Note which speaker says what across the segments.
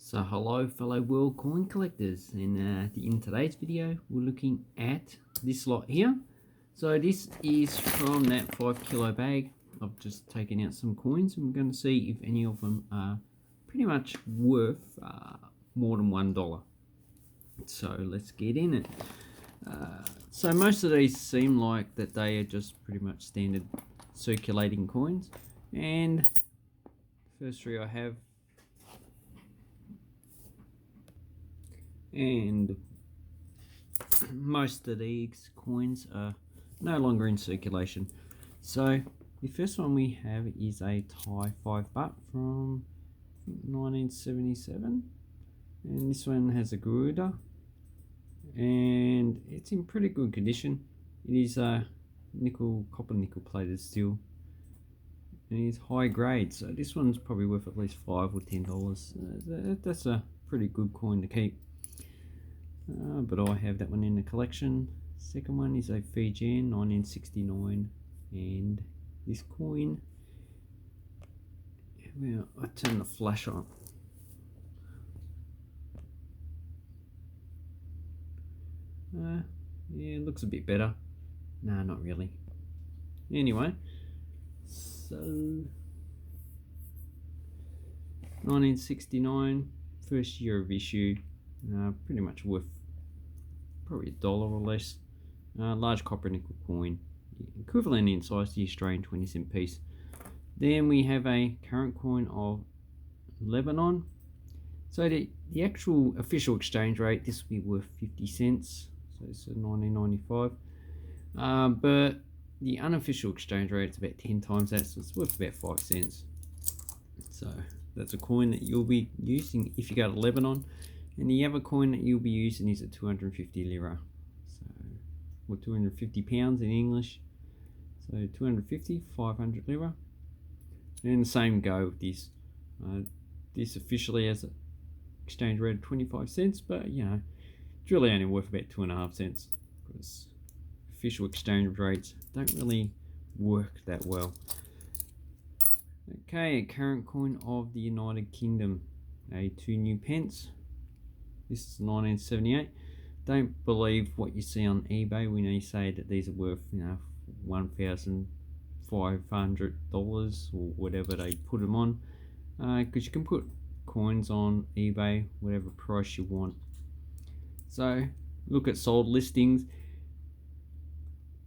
Speaker 1: So hello fellow world coin collectors, and in today's video we're looking at this lot here. So this is from that 5 kilo bag. I've just taken out some coins and we're going to see if any of them are pretty much worth more than $1. So let's get in it. So most of these seem like that they are just pretty much standard circulating coins, and the first three I have, and most of these coins are no longer in circulation. So the first one we have is a Thai 5 baht from 1977, and this one has a Garuda and it's in pretty good condition. It is a copper nickel plated steel, and it is high grade, so this one's probably worth at least $5 or $10. That's a pretty good coin to keep. But I have that one in the collection. Second one is a Fijian 1969, and this coin, well, I turn the flash on. Yeah, it looks a bit better. Nah, not really. Anyway, so 1969, first year of issue. Pretty much worth probably $1 or less. Large copper nickel coin, equivalent in size to the Australian 20-cent piece. Then we have a current coin of Lebanon. So the actual official exchange rate, this will be worth 50 cents. So it's 1995. But the unofficial exchange rate is about 10 times that, so it's worth about 5 cents. So that's a coin that you'll be using if you go to Lebanon. And the other coin that you'll be using is a 250 Lira, so, or 250 pounds in English. So 250, 500 Lira. And the same go with this. This officially has an exchange rate of 25 cents, but you know, it's really only worth about 2.5 cents because official exchange rates don't really work that well. Okay, a current coin of the United Kingdom, a 2 new pence. This is 1978. Don't believe what you see on eBay when they say that these are worth, you know, $1,500 or whatever they put them on, because you can put coins on eBay whatever price you want. So look at sold listings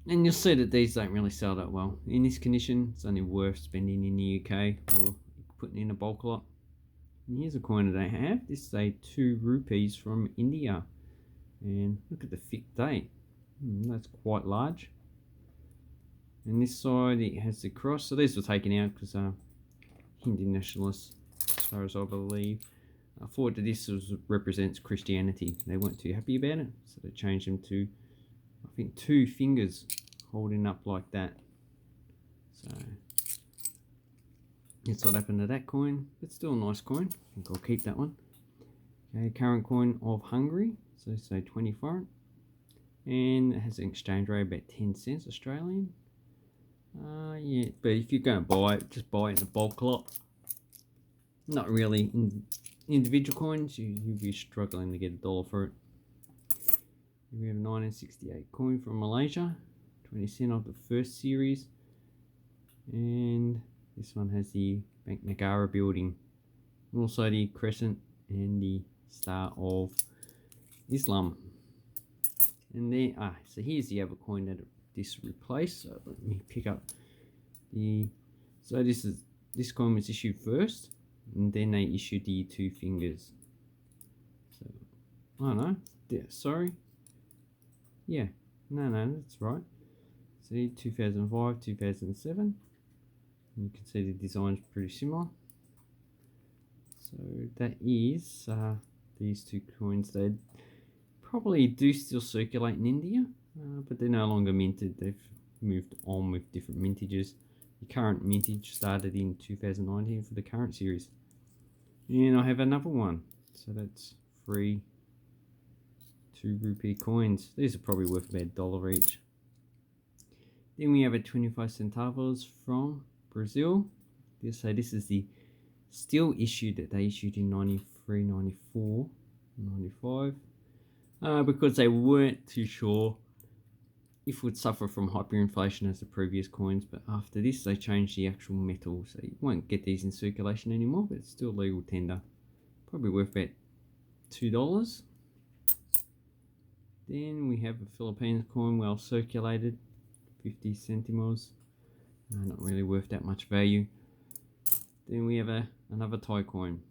Speaker 1: and you'll see that these don't really sell that well. In this condition, it's only worth spending in the UK or putting in a bulk lot. And here's a coin that I have. This is a 2 rupees from India, and look at the thick date. That's quite large. And this side it has the cross. So these were taken out because Hindu nationalists, as far as I believe, thought that this represents Christianity. They weren't too happy about it, so they changed them to, I think, 2 fingers holding up like that. So that's what happened to that coin, but still a nice coin. I think I'll keep that one. Okay, current coin of Hungary, so say 20 foreign, and it has an exchange rate about 10 cents Australian. Yeah, but if you're going to buy it, just buy it in a bulk lot. Not really in individual coins, you'll be struggling to get $1 for it. We have a 1968 coin from Malaysia, 20 cent of the first series, and this one has the Bank Negara building, also the crescent and the Star of Islam. And then, so here's the other coin that this replaced. So let me pick up the. So this coin was issued first, and then they issued the 2 fingers. So I don't know. Yeah, sorry. Yeah, no, that's right. See, 2005, 2007. You can see the design's pretty similar. So that is these 2 coins. They probably do still circulate in India, but they're no longer minted. They've moved on with different mintages. The current mintage started in 2019 for the current series. And I have another one. So that's 3 2 rupee coins. These are probably worth about $1 each. Then we have a 25 centavos from Brazil. So this is the steel issue that they issued in 3.94.95, because they weren't too sure if it would suffer from hyperinflation as the previous coins, but after this they changed the actual metal, so you won't get these in circulation anymore, but it's still legal tender. Probably worth about $2. Then we have a Filipino coin, well circulated, 50 centimos. Not really worth that much value. Then we have another Thai coin.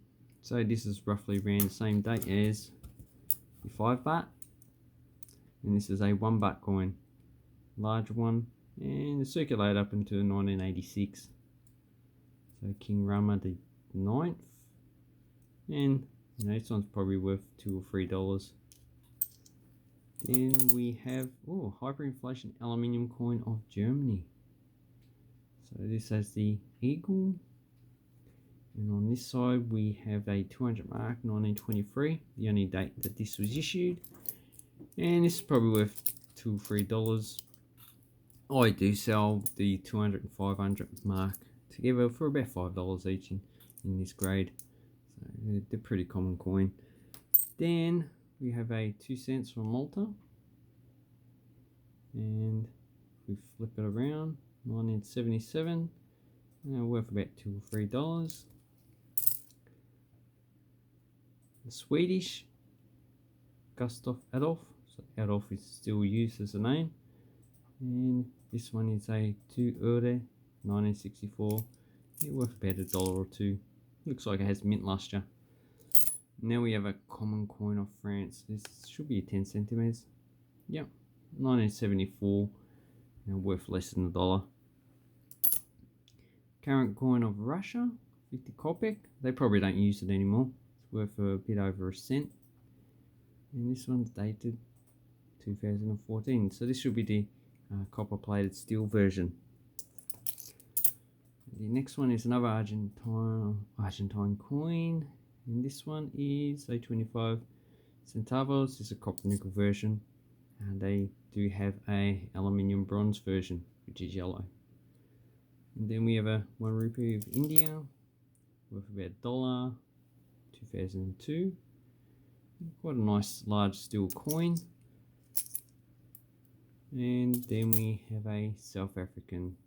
Speaker 1: So this is roughly around the same date as the 5 baht. And this is a 1 baht coin, large one, and it's circulated up until 1986. So King Rama the 9th. And this one's probably worth $2 or $3. Then we have hyperinflation aluminium coin of Germany. So this has the eagle, and on this side we have a 200 mark 1923, the only date that this was issued, and this is probably worth $2 or $3. I do sell the 200 and 500 mark together for about $5 each in this grade, so they're pretty common coin. Then we have a 2 cents from Malta, and if we flip it around, 1977, worth about $2 or $3. The Swedish Gustav Adolf, so Adolf is still used as a name, and this one is a 2 öre 1964, worth about $1 or $2. Looks like it has mint luster. Now we have a common coin of France. This should be 10 centimeters. Yep, 1974, worth less than $1. Current coin of Russia, 50 kopek. They probably don't use it anymore. It's worth a bit over a cent. And this one's dated 2014. So this should be the copper plated steel version. The next one is another Argentine coin. And this one is a 25 centavos. This is a copper nickel version. And they do have a aluminium bronze version, which is yellow. And then we have a 1 rupee of India, worth about $1, 2002. Quite a nice large steel coin. And then we have a South African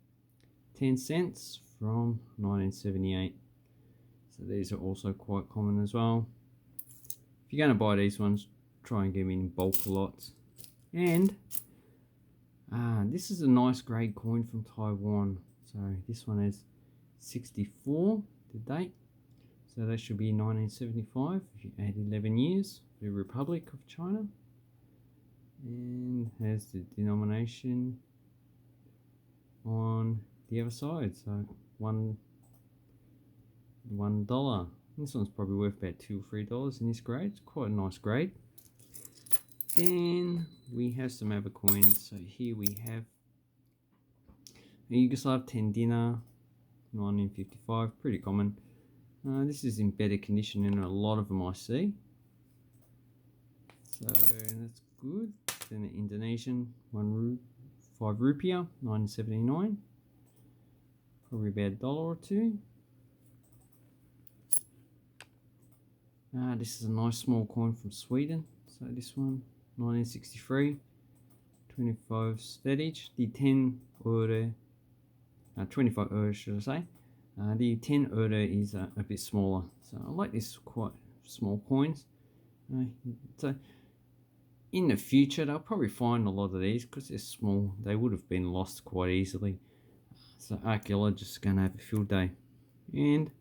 Speaker 1: 10 cents from 1978. So these are also quite common as well. If you're going to buy these ones, try and get them in bulk lots. And this is a nice grade coin from Taiwan. So this one is 64 to date. So that should be 1975 if you add 11 years. The Republic of China. And has the denomination on the other side. So $1. This one's probably worth about $2 or $3 in this grade. It's quite a nice grade. Then we have some other coins. So here we have a Yugoslav 10 dinar, 1955, pretty common. This is in better condition than a lot of them I see. So that's good. Then the Indonesian 5 rupiah, 1979. Probably about $1 or $2. This is a nice small coin from Sweden. So this one, 1963, 25 stedige. The 10 öre, 25 öre should I say. The 10 öre is a bit smaller. So I like this quite small coins. So in the future they'll probably find a lot of these because they're small. They would have been lost quite easily. So archaeologists are going to have a field day. And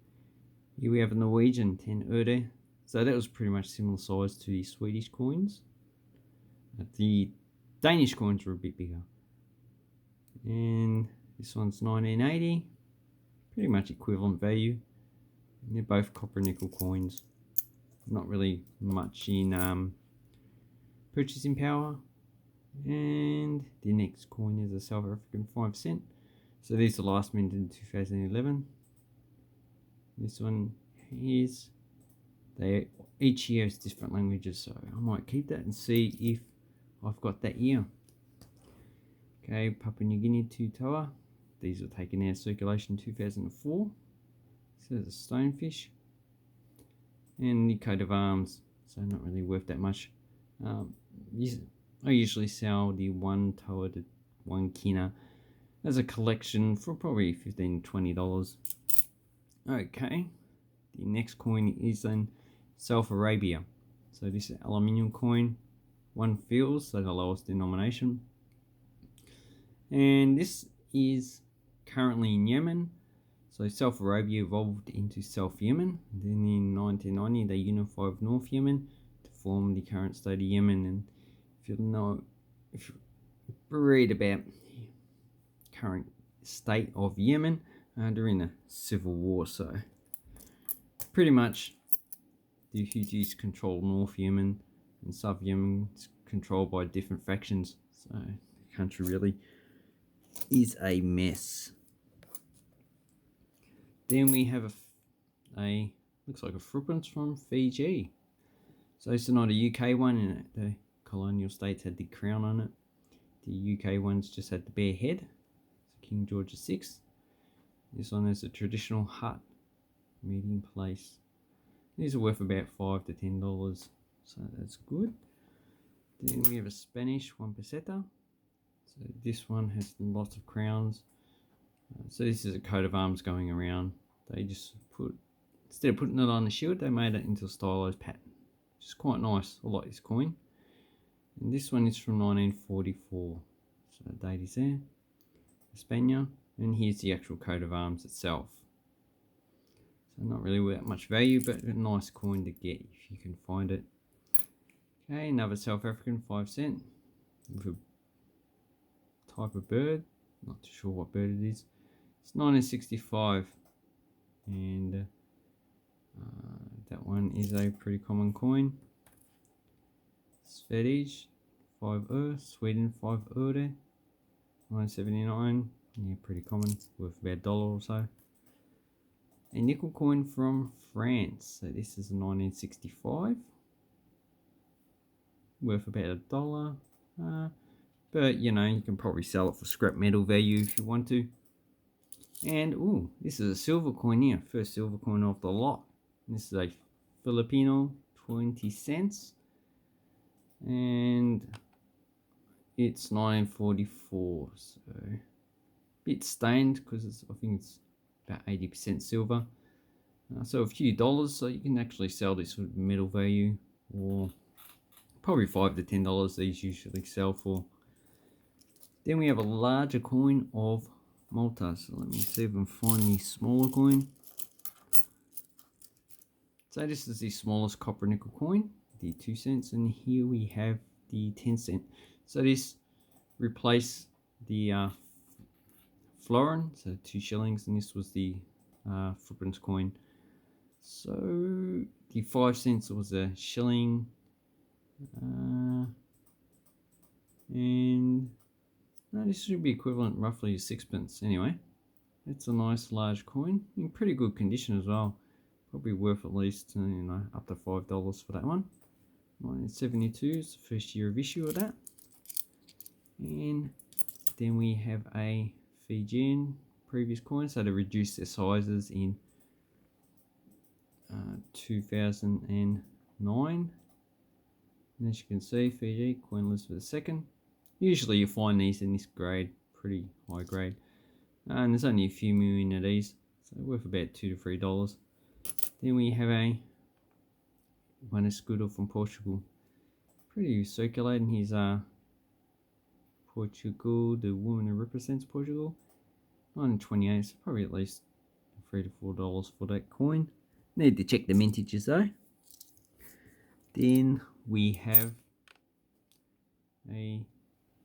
Speaker 1: here we have a Norwegian 10 öre. So that was pretty much similar size to the Swedish coins. The Danish coins were a bit bigger. And this one's 1980. Pretty much equivalent value. And they're both copper nickel coins. Not really much in purchasing power. And the next coin is a South African 5 cent. So these are last minted in 2011. This one is, each year has different languages, so I might keep that and see if I've got that year. Okay, Papua New Guinea 2 Toa. These were taken out of circulation in 2004. This is a stonefish. and the coat of arms, so not really worth that much. I usually sell the one toa to one kina as a collection for probably $15 to $20. Okay, the next coin is in South Arabia. So this is an aluminium coin, 1 fils, so the lowest denomination. And this is currently in Yemen. So South Arabia evolved into South Yemen. Then in 1990 they unified with North Yemen to form the current state of Yemen. And if you read about the current state of Yemen, they're in a civil war. So pretty much the Houthis control North Yemen and South Yemen is controlled by different factions. So the country really is a mess. Then we have a looks like a footprint from Fiji. So it's not a UK one, and the colonial states had the crown on it. The UK ones just had the bare head. So King George VI. This one is a traditional hut, meeting place. These are worth about $5 to $10, so that's good. Then we have a Spanish 1 peseta. So this one has lots of crowns. So this is a coat of arms going around. They just instead of putting it on the shield, they made it into a stylized pattern, which is quite nice. I like this coin. And this one is from 1944. So the date is there. España. And here's the actual coat of arms itself. So not really that much value, but a nice coin to get if you can find it. Okay, another South African 5 cent with a type of bird. Not too sure what bird it is. It's 1965, and that one is a pretty common coin. Sveriges 5 Sweden 5 öre, 1979. Yeah, pretty common, worth about $1 or so. A nickel coin from France. So this is a 1965, worth about $1. But you know, you can probably sell it for scrap metal value if you want to. And oh, this is a silver coin here, first silver coin off the lot. This is a Filipino 20 cents, and it's 1944. So a bit stained because I think it's about 80% silver. So a few dollars. So you can actually sell this with metal value, or probably $5 to $10 these usually sell for. Then we have a larger coin of Malta. So let me see if I can find the smaller coin. So this is the smallest copper nickel coin, the 2 cents, and here we have the 10 cent. So this replaced the florin, so 2 shillings, and this was the footprint coin. So the 5 cents was a shilling, and no, this should be equivalent roughly to 6pence. Anyway, it's a nice large coin in pretty good condition as well. Probably worth at least up to $5 for that one. 1972 is the first year of issue of that. And then we have a Fijian previous coin, so they reduced their sizes in 2009. And as you can see, Fiji, Queen Elizabeth II. Usually you find these in this grade, pretty high grade. And there's only a few million of these, so worth about $2 to $3. Then we have a one escudo from Portugal. Pretty circulating. Here's Portugal, the woman who represents Portugal. 1928, so probably at least $3 to $4 for that coin. Need to check the mintages though. Then we have a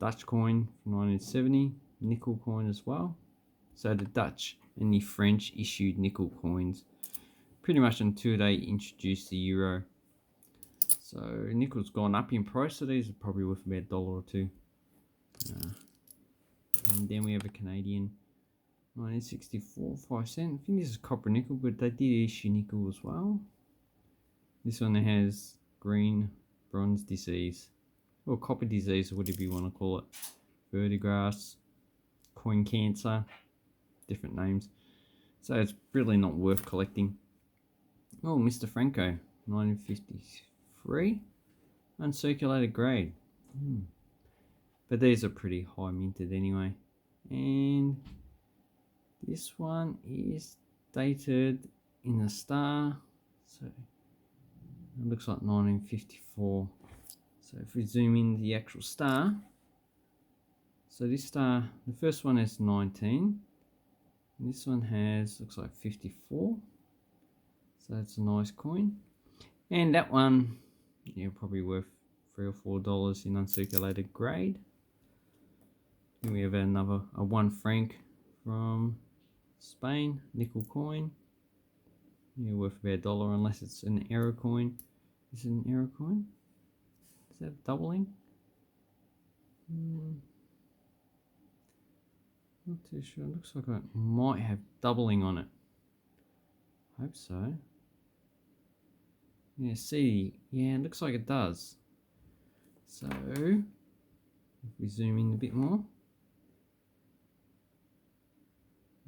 Speaker 1: Dutch coin from 1970, nickel coin as well. So the Dutch and the French issued nickel coins pretty much until they introduced the euro. So nickel's gone up in price, so these are probably worth about $1 or $2. And then we have a Canadian 1964 5 cent. I think this is copper nickel, but they did issue nickel as well. This one has green bronze disease, or copper disease, or whatever you want to call it. Verdigras, coin cancer, different names. So it's really not worth collecting. Oh, Mr. Franco, 1953. Uncirculated grade. But these are pretty high minted anyway. And this one is dated in the star. So it looks like 1954. So if we zoom in the actual star. So this star, the first one has 19. And this one has, looks like 54. So that's a nice coin. And that one, yeah, probably worth $3 or $4 in uncirculated grade. Then we have a 1 franc from Spain, nickel coin. Yeah, worth about $1 unless it's an error coin. Is it an error coin? Is that doubling? Not too sure. It looks like it might have doubling on it. Hope so. Yeah, see, yeah, it looks like it does. So, if we zoom in a bit more,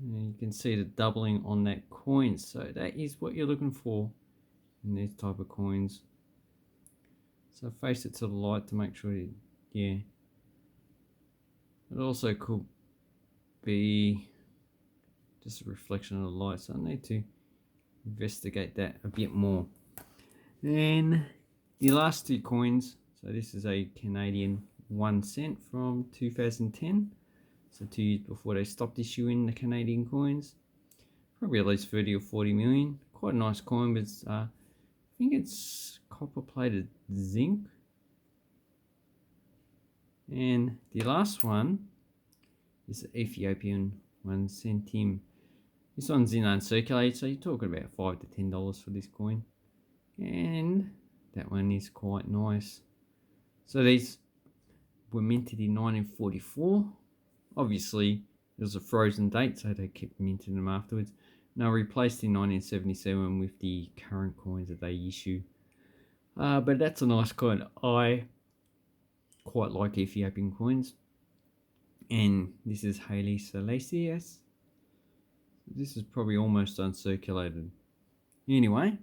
Speaker 1: you can see the doubling on that coin. So that is what you're looking for in these type of coins. So face it to the light to make sure you, yeah. It also could be just a reflection of the light, so I need to investigate that a bit more. And the last two coins, so this is a Canadian 1 cent from 2010, so 2 years before they stopped issuing the Canadian coins. Probably at least 30 or 40 million. Quite a nice coin, but it's, I think it's copper plated zinc. And the last one is the Ethiopian 1 centime. This one's in uncirculated, so you're talking about $5 to $10 for this coin. And that one is quite nice. So these were minted in 1944. Obviously, it was a frozen date, so they kept minting them afterwards. And they were replaced in 1977 with the current coins that they issue. But that's a nice coin. I quite like Ethiopian coins. And this is Haile Selassie. This is probably almost uncirculated. Anyway,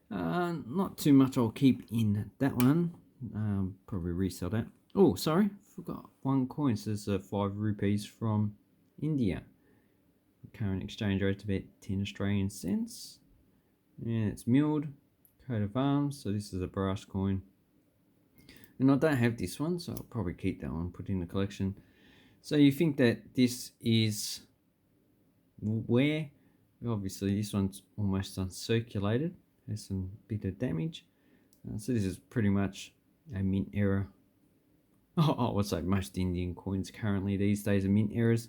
Speaker 1: not too much I'll keep in that one. Probably resell that. Oh, sorry, forgot one coin. So this is 5 rupees from India. The current exchange rate's about 10 Australian cents. And it's milled, coat of arms. So this is a brass coin. And I don't have this one, so I'll probably keep that one, put in the collection. So you think that this is where? Obviously this one's almost uncirculated. Has some bit of damage. So this is pretty much a mint error. I would say most Indian coins currently these days are mint errors.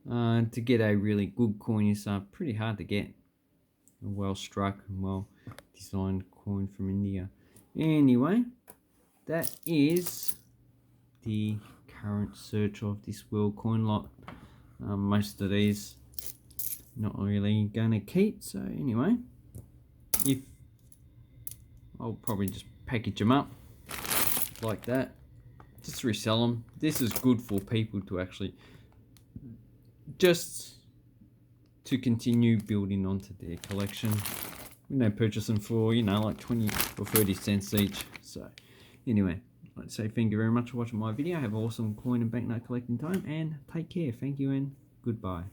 Speaker 1: To get a really good coin is pretty hard to get. A well struck and well designed coin from India. Anyway, that is the current search of this world coin lot. Most of these not really gonna keep, so anyway, if I'll probably just package them up like that, just resell them. This is good for people to actually just to continue building onto their collection when they purchase them for, you know, like 20 or 30 cents each. So anyway, I'd say thank you very much for watching my video. Have an awesome coin and banknote collecting time, and take care. Thank you and goodbye.